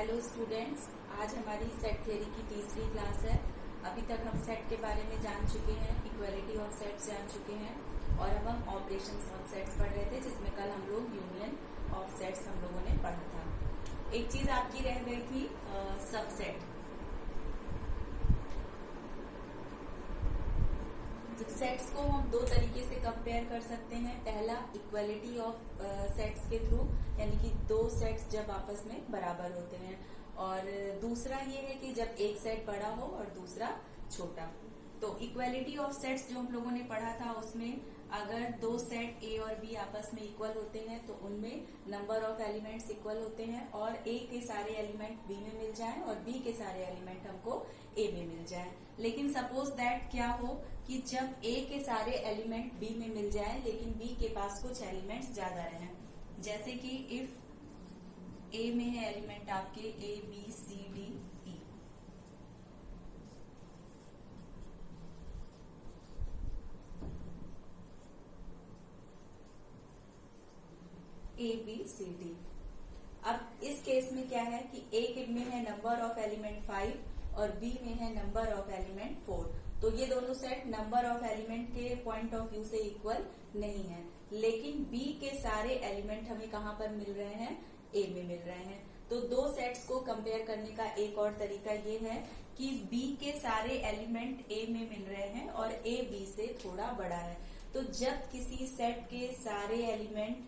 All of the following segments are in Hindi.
हेलो स्टूडेंट्स, आज हमारी सेट थ्योरी की तीसरी क्लास है। अभी तक हम सेट के बारे में जान चुके हैं, इक्वालिटी ऑफ सेट्स जान चुके हैं और अब हम ऑपरेशंस ऑफ सेट्स पढ़ रहे थे, जिसमें कल हम लोग यूनियन ऑफ सेट्स हम लोगों ने पढ़ा था। एक चीज आपकी रह गई थी, सबसेट। सेट्स को हम दो तरीके से कंपेयर कर सकते हैं। पहला इक्वालिटी ऑफ सेट्स के थ्रू, यानी कि दो सेट्स जब आपस में बराबर होते हैं, और दूसरा ये है कि जब एक सेट बड़ा हो और दूसरा छोटा। तो इक्वालिटी ऑफ सेट्स जो हम लोगों ने पढ़ा था, उसमें अगर दो सेट ए और बी आपस में इक्वल होते हैं तो उनमें नंबर ऑफ एलिमेंट्स इक्वल होते हैं, और ए के सारे एलिमेंट बी में मिल जाएं और बी के सारे एलिमेंट हमको ए में मिल जाएं। लेकिन सपोज दैट क्या हो कि जब ए के सारे एलिमेंट बी में मिल जाएं लेकिन बी के पास कुछ एलिमेंट्स ज्यादा रहें, जैसे कि इफ ए में है एलिमेंट आपके A B C D E, A B C D. अब इस केस में क्या है कि ए में है नंबर ऑफ एलिमेंट 5 और बी में है नंबर ऑफ एलिमेंट 4। तो ये दोनों सेट नंबर ऑफ एलिमेंट के पॉइंट ऑफ व्यू से इक्वल नहीं है, लेकिन बी के सारे एलिमेंट हमें कहाँ पर मिल रहे हैं, ए में मिल रहे हैं। तो दो सेट्स को कंपेयर करने का एक और तरीका ये है कि बी के सारे एलिमेंट ए में मिल रहे हैं और ए बी से थोड़ा बड़ा है। तो जब किसी सेट के सारे एलिमेंट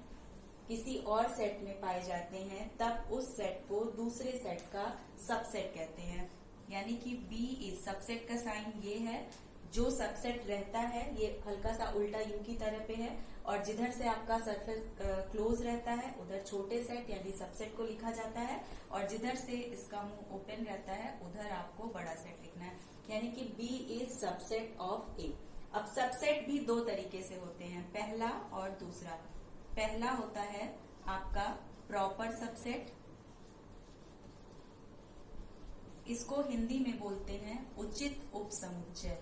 किसी और सेट में पाए जाते हैं, तब उस सेट को दूसरे सेट का सबसेट कहते हैं। यानी कि बी इज सबसेट का साइन ये है, जो सबसेट रहता है ये हल्का सा उल्टा यू की तरह पे है, और जिधर से आपका सरफेस क्लोज रहता है उधर छोटे सेट यानी सबसेट को लिखा जाता है, और जिधर से इसका मुंह ओपन रहता है उधर आपको बड़ा सेट लिखना है। यानी कि बी इज सबसेट ऑफ ए। अब सबसेट भी दो तरीके से होते हैं, पहला और दूसरा। पहला होता है आपका प्रॉपर सबसेट, इसको हिंदी में बोलते हैं उचित उपसमुच्चय।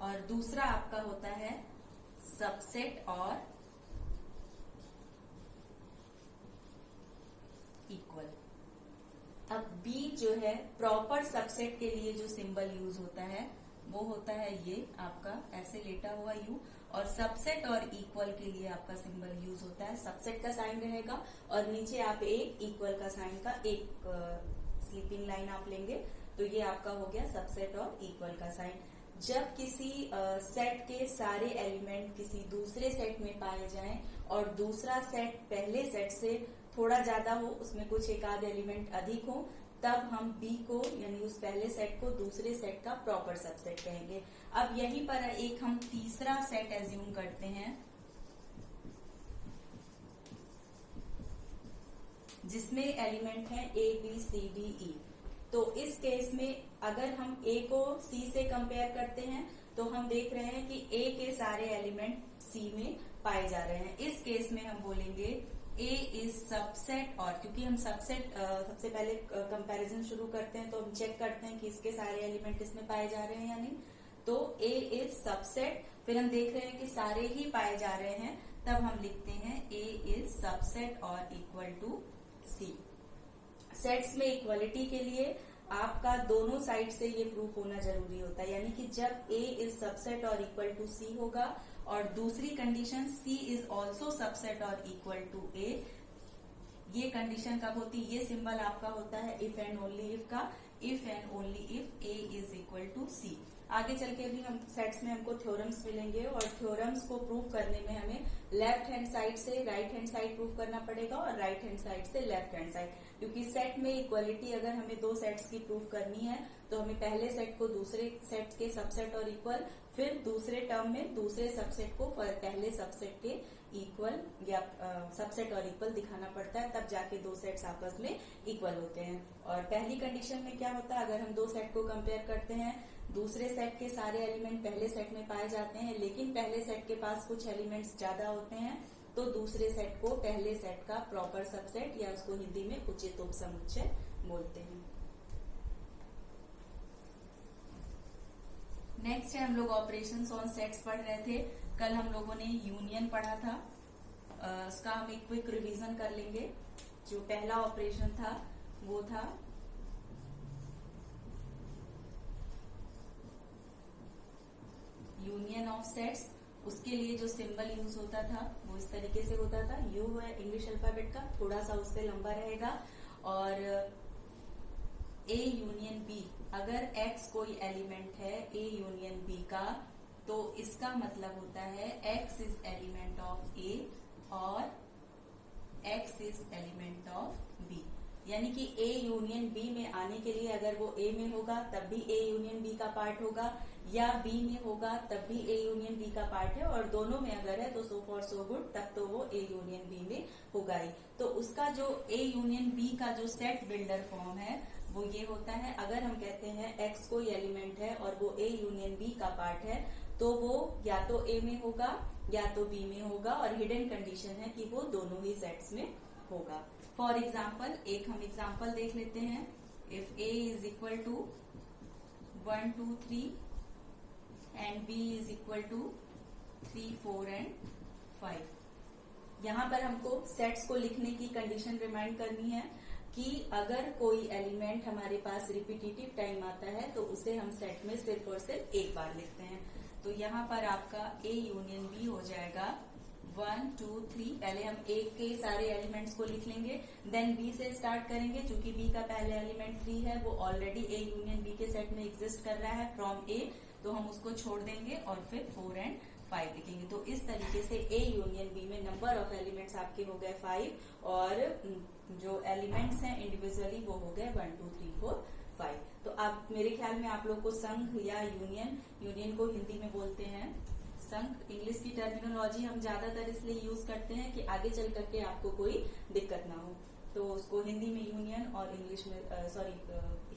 और दूसरा आपका होता है सबसेट और इक्वल। अब बी जो है प्रॉपर सबसेट के लिए जो सिंबल यूज होता है वो होता है ये आपका ऐसे लेटा हुआ यू, और सबसेट और इक्वल के लिए आपका सिंबल यूज होता है सबसेट का साइन रहेगा और नीचे आप एक इक्वल का साइन का एक स्लीपिंग लाइन आप लेंगे, तो ये आपका हो गया सबसेट और इक्वल का साइन। जब किसी सेट के सारे एलिमेंट किसी दूसरे सेट में पाए जाएं और दूसरा सेट पहले सेट से थोड़ा ज्यादा हो, उसमें कुछ एक आध एलिमेंट अधिक हो, तब हम बी को यानी उस पहले सेट को दूसरे सेट का प्रॉपर सबसेट कहेंगे। अब यहीं पर एक हम तीसरा सेट एज्यूम करते हैं, जिसमें एलिमेंट है ए बी सी डी ई। तो इस केस में अगर हम ए को सी से कंपेयर करते हैं तो हम देख रहे हैं कि ए के सारे एलिमेंट सी में पाए जा रहे हैं। इस केस में हम बोलेंगे ए इज सबसेट, और क्योंकि हम सबसेट सबसे पहले कंपैरिजन शुरू करते हैं तो हम चेक करते हैं कि इसके सारे एलिमेंट इसमें पाए जा रहे हैं या नहीं। तो ए इज सबसेट, फिर हम देख रहे हैं कि सारे ही पाए जा रहे हैं, तब हम लिखते हैं ए इज सबसेट और इक्वल टू सी। सेट्स में इक्वलिटी के लिए आपका दोनों साइड से ये प्रूफ होना जरूरी होता है, यानी कि जब ए इज सबसेट और इक्वल टू सी होगा, और दूसरी condition C is also subset और इक्वल टू ए, ये कंडीशन कब होती है, ये सिंबल आपका होता है इफ एंड ओनली इफ का, if and only if A is equal to C. आगे चल के भी हम सेट्स में हमको थ्योरम्स मिलेंगे, और थ्योरम्स को प्रूव करने में हमें लेफ्ट हैंड साइड से राइट हैंड साइड प्रूव करना पड़ेगा और राइट हैंड साइड से लेफ्ट हैंड साइड, क्योंकि सेट में इक्वलिटी अगर हमें दो सेट्स की प्रूव करनी है तो हमें पहले सेट को दूसरे सेट के सबसेट और इक्वल, फिर दूसरे टर्म में दूसरे सबसेट को पहले सबसेट के इक्वल या सबसेट और इक्वल दिखाना पड़ता है, तब जाके दो सेट्स आपस में इक्वल होते हैं। और पहली कंडीशन में क्या होता है, अगर हम दो सेट को कंपेयर करते हैं, दूसरे सेट के सारे एलिमेंट पहले सेट में पाए जाते हैं लेकिन पहले सेट के पास कुछ एलिमेंट्स ज्यादा होते हैं, तो दूसरे सेट को पहले सेट का प्रॉपर सबसेट या उसको हिंदी में उचित उपसमुच्चय बोलते हैं। नेक्स्ट है हम लोग ऑपरेशंस ऑन सेट्स पढ़ रहे थे। कल हम लोगों ने यूनियन पढ़ा था, उसका हम एक क्विक रिवीजन कर लेंगे। जो पहला ऑपरेशन था वो था यूनियन ऑफ सेट्स। उसके लिए जो सिंबल यूज होता था वो इस तरीके से होता था, यू है इंग्लिश अल्फाबेट का, थोड़ा सा उससे लंबा रहेगा। और ए यूनियन बी, अगर एक्स कोई एलिमेंट है ए यूनियन बी का, तो इसका मतलब होता है X is element of A और X is element of B. यानी कि ए यूनियन बी में आने के लिए अगर वो ए में होगा तब भी ए यूनियन बी का पार्ट होगा, या बी में होगा तब भी ए यूनियन बी का पार्ट है, और दोनों में अगर है तो सो फॉर सो गुड, तब तो वो ए यूनियन बी में होगा ही। तो उसका जो ए यूनियन बी का जो सेट बिल्डर फॉर्म है वो ये होता है, अगर हम कहते हैं एक्स कोई एलिमेंट है और वो ए यूनियन बी का पार्ट है, तो वो या तो ए में होगा या तो बी में होगा, और हिडन कंडीशन है कि वो दोनों ही सेट्स में होगा। फॉर एग्जाम्पल एक हम एग्जाम्पल देख लेते हैं। If A is equal to 1 2 3 and B is equal to 3 4 and 5। यहाँ पर हमको सेट्स को लिखने की कंडीशन रिमाइंड करनी है कि अगर कोई एलिमेंट हमारे पास रिपीटेटिव टाइम आता है तो उसे हम सेट में सिर्फ और सिर्फ एक बार लिखते हैं। तो यहाँ पर आपका ए यूनियन बी हो जाएगा 1 2 3। पहले हम ए के सारे एलिमेंट्स को लिख लेंगे, देन बी से स्टार्ट करेंगे। चूंकि बी का पहले एलिमेंट 3 है, वो ऑलरेडी ए यूनियन बी के सेट में एग्जिस्ट कर रहा है फ्रॉम ए, तो हम उसको छोड़ देंगे और फिर 4 एंड 5 लिखेंगे। तो इस तरीके से ए यूनियन बी में नंबर ऑफ एलिमेंट्स आपके हो गए 5, और जो एलिमेंट्स हैं इंडिविजुअली वो हो गए 1 2 3 4 5। तो आप मेरे ख्याल में आप लोग को संघ या यूनियन को हिंदी में बोलते हैं संघ। इंग्लिश की टर्मिनोलॉजी हम ज्यादातर इसलिए यूज करते हैं कि आगे चल करके आपको कोई दिक्कत ना हो, तो उसको हिंदी में यूनियन और इंग्लिश में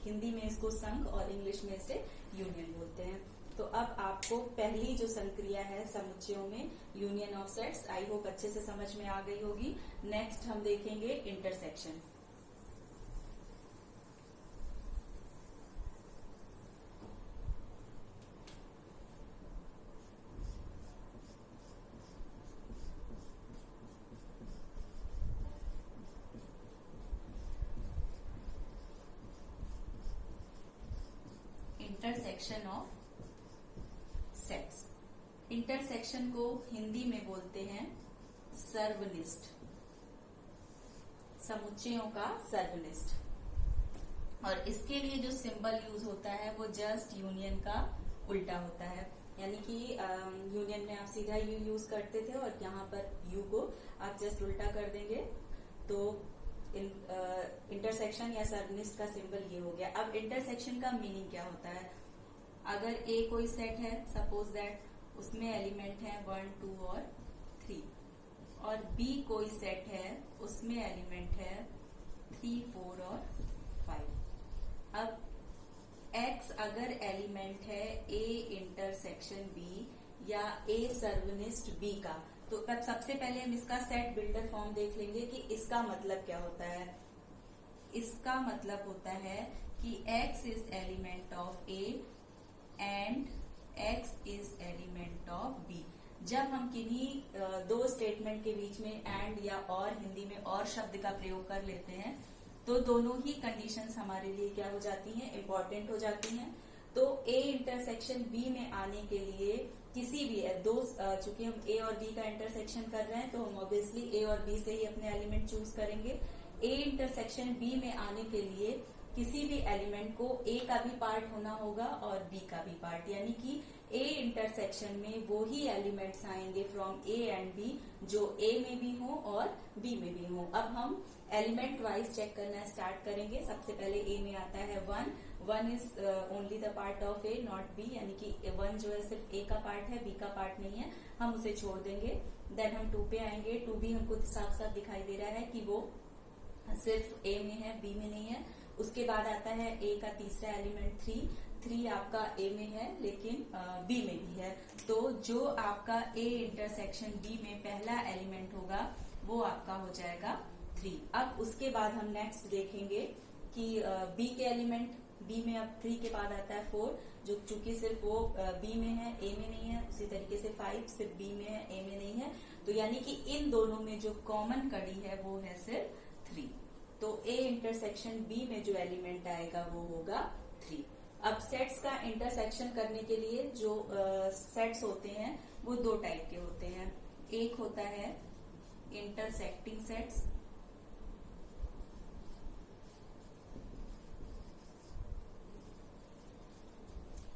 हिंदी में इसको संघ और इंग्लिश में इसे यूनियन बोलते हैं। तो अब आपको पहली जो संक्रिया है समुच्चयों में union of sets, I hope अच्छे से समझ में आ गई होगी। नेक्स्ट हम देखेंगे intersection. Intersection of sets. Intersection को हिंदी में बोलते हैं सर्वनिष्ठ, समुच्चयों का सर्वनिष्ठ। और इसके लिए जो सिंबल यूज होता है वो जस्ट यूनियन का उल्टा होता है। यानी कि यूनियन में आप सीधा यू यूज करते थे और यहाँ पर यू को आप जस्ट उल्टा कर देंगे, तो इंटरसेक्शन या सर्वनिष्ठ का सिंबल ये हो गया। अब इंटरसेक्शन का मीनिंग क्या होता है? अगर ए कोई सेट है, सपोज दैट उसमें एलिमेंट है 1 2 और 3, और बी कोई सेट है उसमें एलिमेंट है 3 4 और 5। अब एक्स अगर एलिमेंट है ए इंटरसेक्शन बी या ए सर्वनिष्ठ बी का, तो सबसे पहले हम इसका सेट बिल्डर फॉर्म देख लेंगे कि इसका मतलब क्या होता है। इसका मतलब होता है कि x is element of a and x is element of b। जब हम किन्हीं दो स्टेटमेंट के बीच में एंड या और, हिंदी में और शब्द का प्रयोग कर लेते हैं, तो दोनों ही कंडीशंस हमारे लिए क्या हो जाती हैं, इंपॉर्टेंट हो जाती हैं। तो a इंटरसेक्शन b में आने के लिए किसी भी दो, चूंकि हम a और b का इंटरसेक्शन कर रहे हैं तो हम ऑब्वियसली a और b से ही अपने एलिमेंट चूज करेंगे। a इंटरसेक्शन b में आने के लिए किसी भी एलिमेंट को a का भी पार्ट होना होगा और b का भी पार्ट, यानी कि a इंटरसेक्शन में वो ही एलिमेंट्स आएंगे फ्रॉम a एंड b जो a में भी हो और b में भी हो। अब हम एलिमेंट वाइज चेक करना स्टार्ट करेंगे। सबसे पहले a में आता है 1 is only the part of a not b, यानी कि 1 जो है सिर्फ a का पार्ट है, b का पार्ट नहीं है, हम उसे छोड़ देंगे। देन हम 2 पे आएंगे। 2 भी हमको साफ साफ दिखाई दे रहा है कि वो सिर्फ a में है, b में नहीं है। उसके बाद आता है a का तीसरा एलिमेंट 3 आपका a में है लेकिन b में भी है, तो जो आपका a इंटरसेक्शन b में पहला एलिमेंट होगा वो आपका हो जाएगा 3। अब उसके बाद हम नेक्स्ट देखेंगे कि b के एलिमेंट, b में अब 3 के बाद आता है 4, जो चूंकि सिर्फ वो बी में है ए में नहीं है, उसी तरीके से 5 सिर्फ बी में है ए में नहीं है, तो यानी कि इन दोनों में जो कॉमन कड़ी है वो है सिर्फ 3। तो ए इंटरसेक्शन बी में जो एलिमेंट आएगा वो होगा 3। अब सेट्स का इंटरसेक्शन करने के लिए जो सेट्स होते हैं वो दो टाइप के होते हैं। एक होता है इंटरसेक्टिंग सेट्स,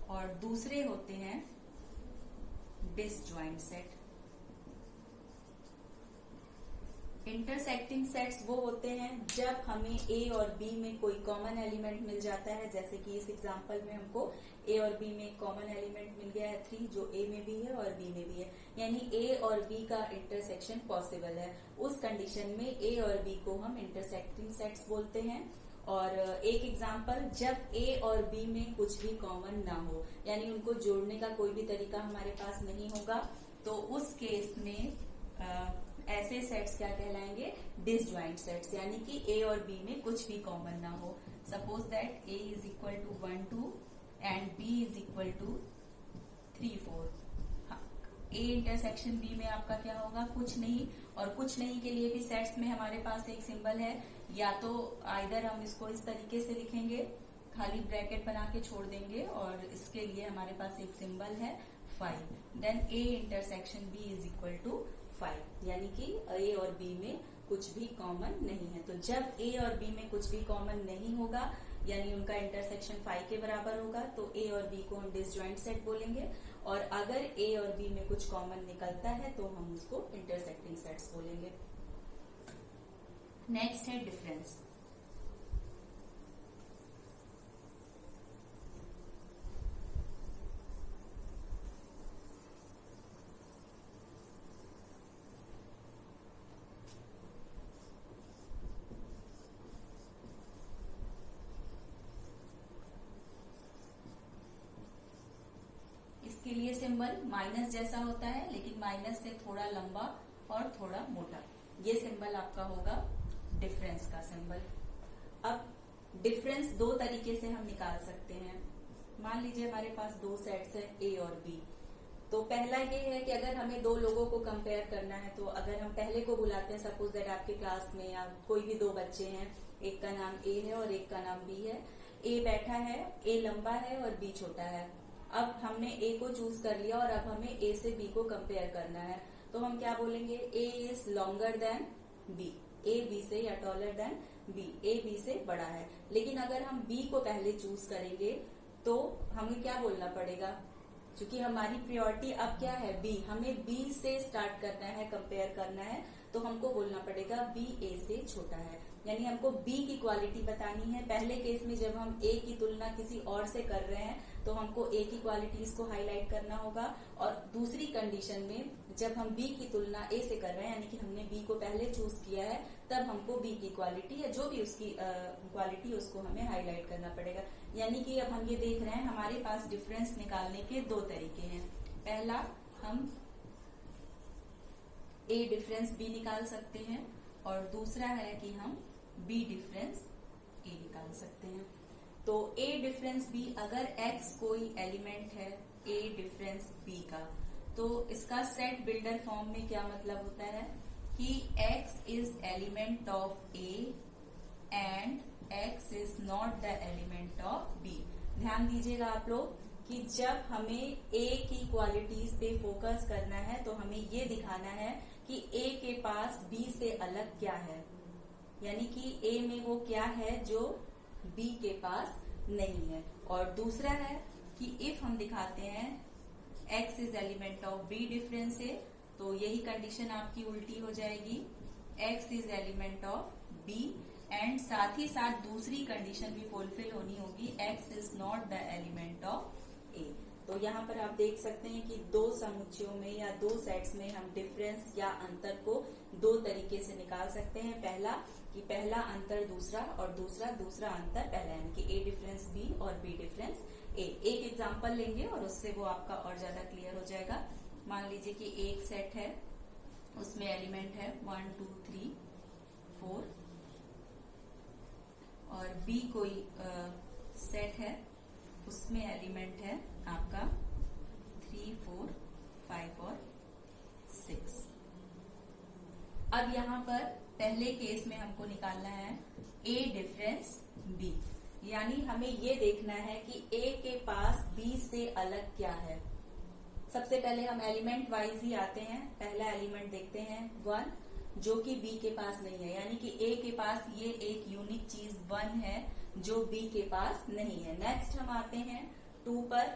और दूसरे होते हैं डिसजॉइंट सेट। इंटरसेक्टिंग सेट्स वो होते हैं जब हमें ए और बी में कोई कॉमन एलिमेंट मिल जाता है, जैसे कि इस एग्जांपल में हमको ए और बी में कॉमन एलिमेंट मिल गया है 3, जो ए में भी है और बी में भी है, यानी ए और बी का इंटरसेक्शन पॉसिबल है। उस कंडीशन में ए और बी को हम इंटरसेक्टिंग सेट्स बोलते हैं। और एक एग्जांपल, जब ए और बी में कुछ भी कॉमन ना हो, यानी उनको जोड़ने का कोई भी तरीका हमारे पास नहीं होगा, तो उस केस में ऐसे सेट्स क्या कहलाएंगे? डिसजॉइंट सेट्स, यानी कि ए और बी में कुछ भी कॉमन ना हो। Suppose that A is equal to 1 2 and B is equal to 3 4। A intersection B में आपका क्या होगा? कुछ नहीं। और कुछ नहीं के लिए भी सेट्स में हमारे पास एक सिंबल है, या तो आइदर हम इसको इस तरीके से लिखेंगे, खाली ब्रैकेट बना के छोड़ देंगे, और इसके लिए हमारे पास एक सिंबल है 5। Then A intersection B is equal to 5, यानी कि ए और बी में कुछ भी कॉमन नहीं है। तो जब ए और बी में कुछ भी कॉमन नहीं होगा, यानी उनका इंटरसेक्शन 5 के बराबर होगा, तो ए और बी को हम डिसजॉइंट सेट बोलेंगे। और अगर ए और बी में कुछ कॉमन निकलता है तो हम उसको इंटरसेक्टिंग सेट्स बोलेंगे। नेक्स्ट है डिफरेंस। इसके लिए सिंबल माइनस जैसा होता है, लेकिन माइनस से थोड़ा लंबा और थोड़ा मोटा। ये सिंबल आपका होगा डिफरेंस का सिंबल। अब डिफरेंस दो तरीके से हम निकाल सकते हैं। मान लीजिए हमारे पास दो सेट्स हैं ए और बी। तो पहला ये है कि अगर हमें दो लोगों को कंपेयर करना है, तो अगर हम पहले को बुलाते हैं, सपोज दैट आपके क्लास में या कोई भी दो बच्चे हैं, एक का नाम ए है और एक का नाम बी है। ए बैठा है, ए लंबा है और बी छोटा है। अब हमने ए को चूज कर लिया और अब हमें ए से बी को कंपेयर करना है, तो हम क्या बोलेंगे? A is longer than B, A B से या taller than B, A B से बड़ा है। लेकिन अगर हम बी को पहले चूज करेंगे तो हमें क्या बोलना पड़ेगा? क्योंकि हमारी प्रायोरिटी अब क्या है? बी। हमें बी से स्टार्ट करना है, कंपेयर करना है, तो हमको बोलना पड़ेगा बी ए से छोटा है, यानी हमको बी की क्वालिटी बतानी है। पहले केस में जब हम ए की तुलना किसी और से कर रहे हैं तो हमको ए की क्वालिटीज को हाईलाइट करना होगा, और दूसरी कंडीशन में जब हम बी की तुलना ए से कर रहे हैं, यानी कि हमने बी को पहले चूज किया है, तब हमको बी की क्वालिटी या जो भी उसकी क्वालिटी उसको हमें हाईलाइट करना पड़ेगा। यानी कि अब हम ये देख रहे हैं हमारे पास डिफरेंस निकालने के दो तरीके हैं। पहला, हम ए डिफरेंस बी निकाल सकते हैं, और दूसरा है कि हम बी डिफरेंस ए निकाल सकते हैं। तो ए डिफरेंस बी, अगर x कोई एलिमेंट है ए डिफरेंस बी का, तो इसका सेट बिल्डर फॉर्म में क्या मतलब होता है कि x is element of A and x is not the element of B. ध्यान दीजिएगा आप लोग कि जब हमें a की क्वालिटीज पे फोकस करना है तो हमें ये दिखाना है कि a के पास b से अलग क्या है, यानी कि a में वो क्या है जो b के पास नहीं है। और दूसरा है कि इफ हम दिखाते हैं x is element of b difference A, तो यही कंडीशन आपकी उल्टी हो जाएगी, x is element of b, and साथ ही साथ दूसरी कंडीशन भी फुलफिल होनी होगी, x is not the element of a। तो यहाँ पर आप देख सकते हैं कि दो समुच्चयों में या दो सेट्स में हम डिफरेंस या अंतर को दो तरीके से निकाल सकते हैं। पहला कि पहला अंतर दूसरा, और दूसरा अंतर पहला, यानी कि ए डिफरेंस बी और बी डिफरेंस ए। एक एग्जांपल लेंगे और उससे वो आपका और ज्यादा क्लियर हो जाएगा। मान लीजिए कि एक सेट है, उसमें एलिमेंट है 1 2 3 4, और बी कोई सेट है उसमें एलिमेंट है आपका 3, 4, 5 और 6। अब यहाँ पर पहले केस में हमको निकालना है A डिफरेंस B, यानी हमें ये देखना है कि A के पास B से अलग क्या है। सबसे पहले हम एलिमेंट वाइज ही आते हैं। पहला एलिमेंट देखते हैं 1, जो कि B के पास नहीं है, यानी कि A के पास ये एक यूनिक चीज 1 है जो B के पास नहीं है। नेक्स्ट हम आते हैं 2 पर।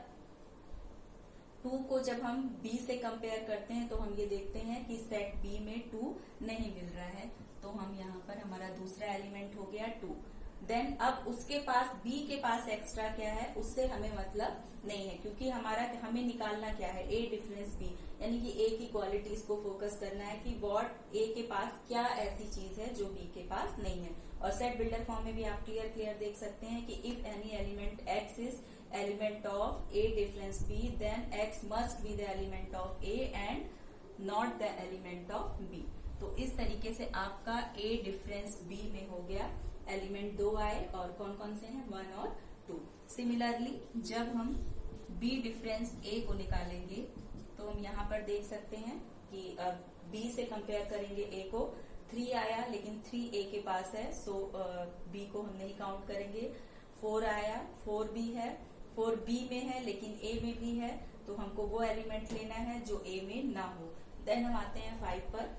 2 को जब हम B से कंपेयर करते हैं तो हम ये देखते हैं कि सेट B में 2 नहीं मिल रहा है, तो हम यहाँ पर हमारा दूसरा एलिमेंट हो गया 2। देन अब उसके पास B के पास एक्स्ट्रा क्या है उससे हमें मतलब नहीं है, क्योंकि हमें निकालना क्या है A डिफरेंस B, यानी कि A की क्वालिटीज को फोकस करना है कि व्हाट A के पास क्या ऐसी चीज है जो B के पास नहीं है। और सेट बिल्डर फॉर्म में भी आप क्लियर देख सकते हैं कि if any element X is element of A difference B, then X must be the element of A and not the element of B। तो इस तरीके से आपका A डिफरेंस B में हो गया एलिमेंट 2 आए, और कौन कौन से हैं 1 और 2। सिमिलरली जब हम B डिफरेंस A को निकालेंगे तो हम यहाँ पर देख सकते हैं कि अब B से कंपेयर करेंगे A को, 3 आया लेकिन 3 A के पास है, सो B को हम नहीं काउंट करेंगे। 4 आया, 4 B है, 4 B में है लेकिन A में भी है, तो हमको वो एलिमेंट लेना है जो A में ना हो। देन हम आते हैं 5 पर,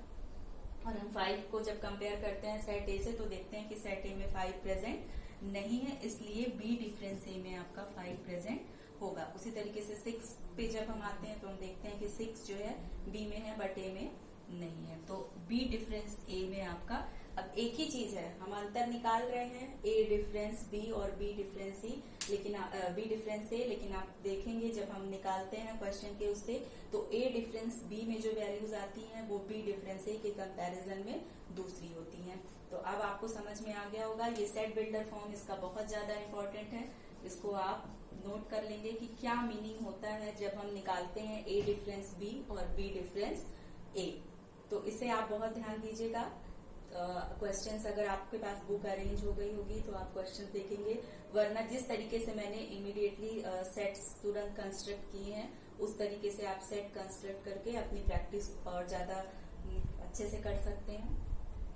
और हम 5 को जब कंपेयर करते हैं सेट A से तो देखते हैं कि सेट A में 5 प्रेजेंट नहीं है, इसलिए B डिफरेंस A में आपका 5 प्रेजेंट होगा। उसी तरीके से 6 पे जब हम आते हैं तो हम देखते हैं कि 6 जो है B में है बट A में नहीं है, तो B डिफरेंस A में आपका अब एक ही चीज है, हम अंतर निकाल रहे हैं A डिफरेंस B और B डिफरेंस C, लेकिन B डिफरेंस A, लेकिन आप देखेंगे जब हम निकालते हैं क्वेश्चन के उससे तो A डिफरेंस B में जो वैल्यूज आती हैं वो B डिफरेंस A के कंपैरिजन में दूसरी होती हैं। तो अब आपको समझ में आ गया होगा, ये सेट बिल्डर फॉर्म इसका बहुत ज्यादा इंपॉर्टेंट है, इसको आप नोट कर लेंगे कि क्या मीनिंग होता है जब हम निकालते हैं A डिफरेंस B और B डिफरेंस A। तो इसे आप बहुत ध्यान दीजिएगा। क्वेश्चंस अगर आपके पास बुक अरेंज हो गई होगी तो आप क्वेश्चन देखेंगे, वरना जिस तरीके से मैंने इमीडिएटली सेट्स तुरंत कंस्ट्रक्ट किए हैं उस तरीके से आप सेट कंस्ट्रक्ट करके अपनी प्रैक्टिस और ज्यादा अच्छे से कर सकते हैं।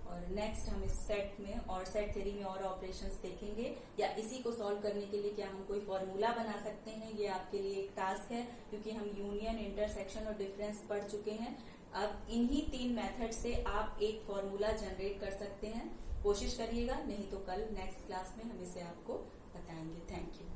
और नेक्स्ट हम इस सेट में और सेट थ्योरी में और ऑपरेशंस देखेंगे, या इसी को सॉल्व करने के लिए क्या हम कोई फॉर्मूला बना सकते हैं, ये आपके लिए एक टास्क है, क्योंकि हम यूनियन, इंटरसेक्शन और डिफरेंस पढ़ चुके हैं। अब इन्हीं 3 मेथड से आप एक फॉर्मूला जनरेट कर सकते हैं, कोशिश करिएगा, नहीं तो कल नेक्स्ट क्लास में हम इसे आपको बताएंगे। Thank you.